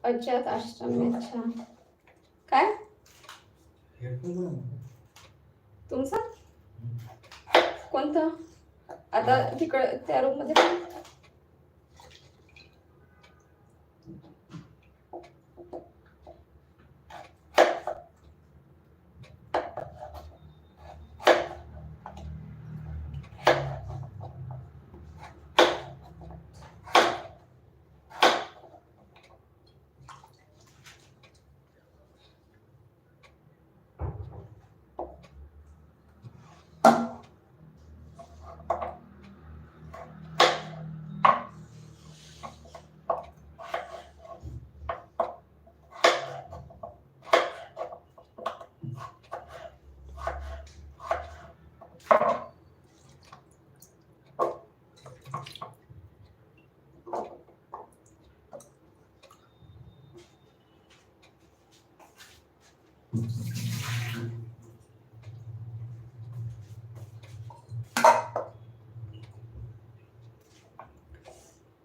अज्ञात आश्रम में. अच्छा. काय तुमचा कोणता आता तिकडे त्या रूम मध्ये पण?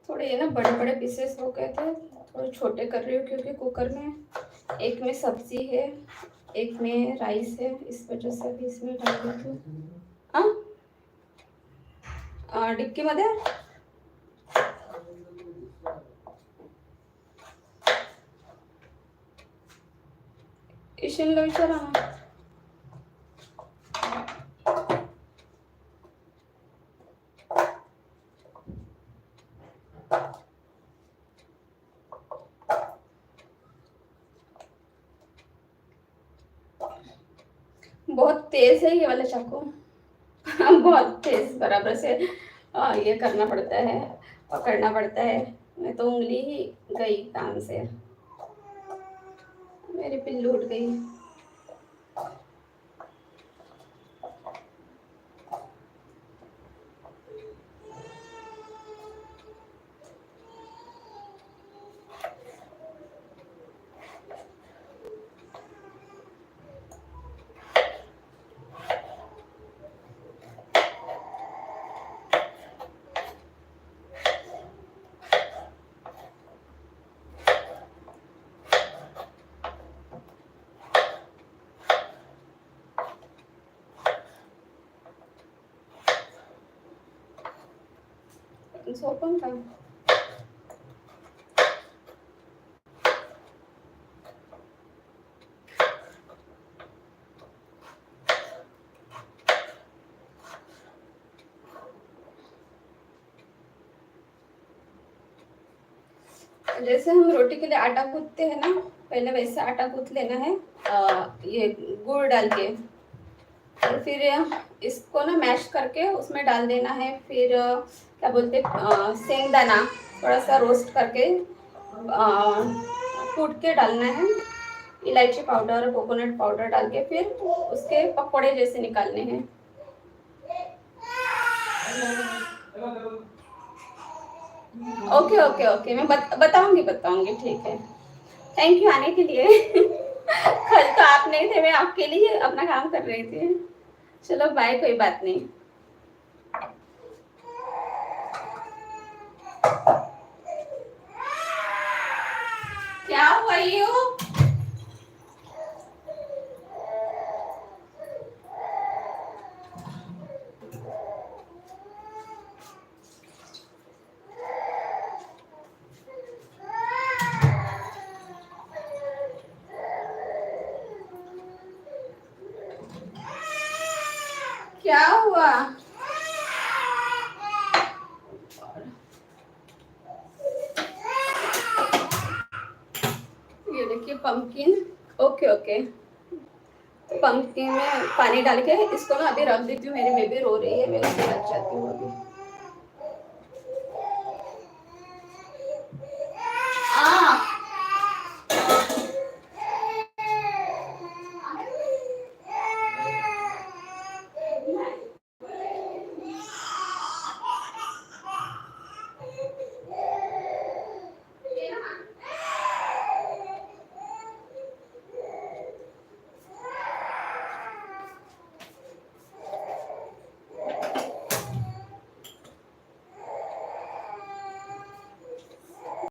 थोड़े ये ना बड़े बड़े पीसेस हो गए थे, थोड़े छोटे कर रही हूँ क्योंकि कुकर में एक में सब्जी है एक में राइस है, इस वजह से अभी इसमें डाल देती हूँ. डिक्की मध्ये ईशिनला विचारा ना. बहुत तेज है ये वाला चाकू. बहुत तेज बराबर से ये करना पड़ता है, पकड़ना पड़ता है, नहीं तो उंगली ही गई काम से. मेरी पिल्लू उठ गई. झोपून का? जैसे हम रोटी के लिए आटा गूंथते हैं ना, पहले वैसे आटा गूंथ लेना है ये गुड़ डाल के, और फिर इसको ना मैश करके उसमें डाल देना है. फिर क्या बोलते सेंगदाना थोड़ा सा रोस्ट करके कूट के डालना है, इलायची पाउडर कोकोनट पाउडर डाल के फिर उसके पकोड़े जैसे निकालने हैं. ओके ओके ओके, मैं बताऊंगी बताऊंगी. ठीक है, थैंक यू आने के लिए. कल तो आप नहीं थे, मैं आपके लिए अपना काम कर रही थी. चलो बाय, कोई बात नहीं. क्या हुआ यू? क्या हुआ? ये देखिए पंपकिन. ओके ओके, पंपकिन में पानी डाल के इसको ना अभी रख देती हूँ. मेरी बेबी रो रही है, मैं उसके साथ जाती हूँ अभी.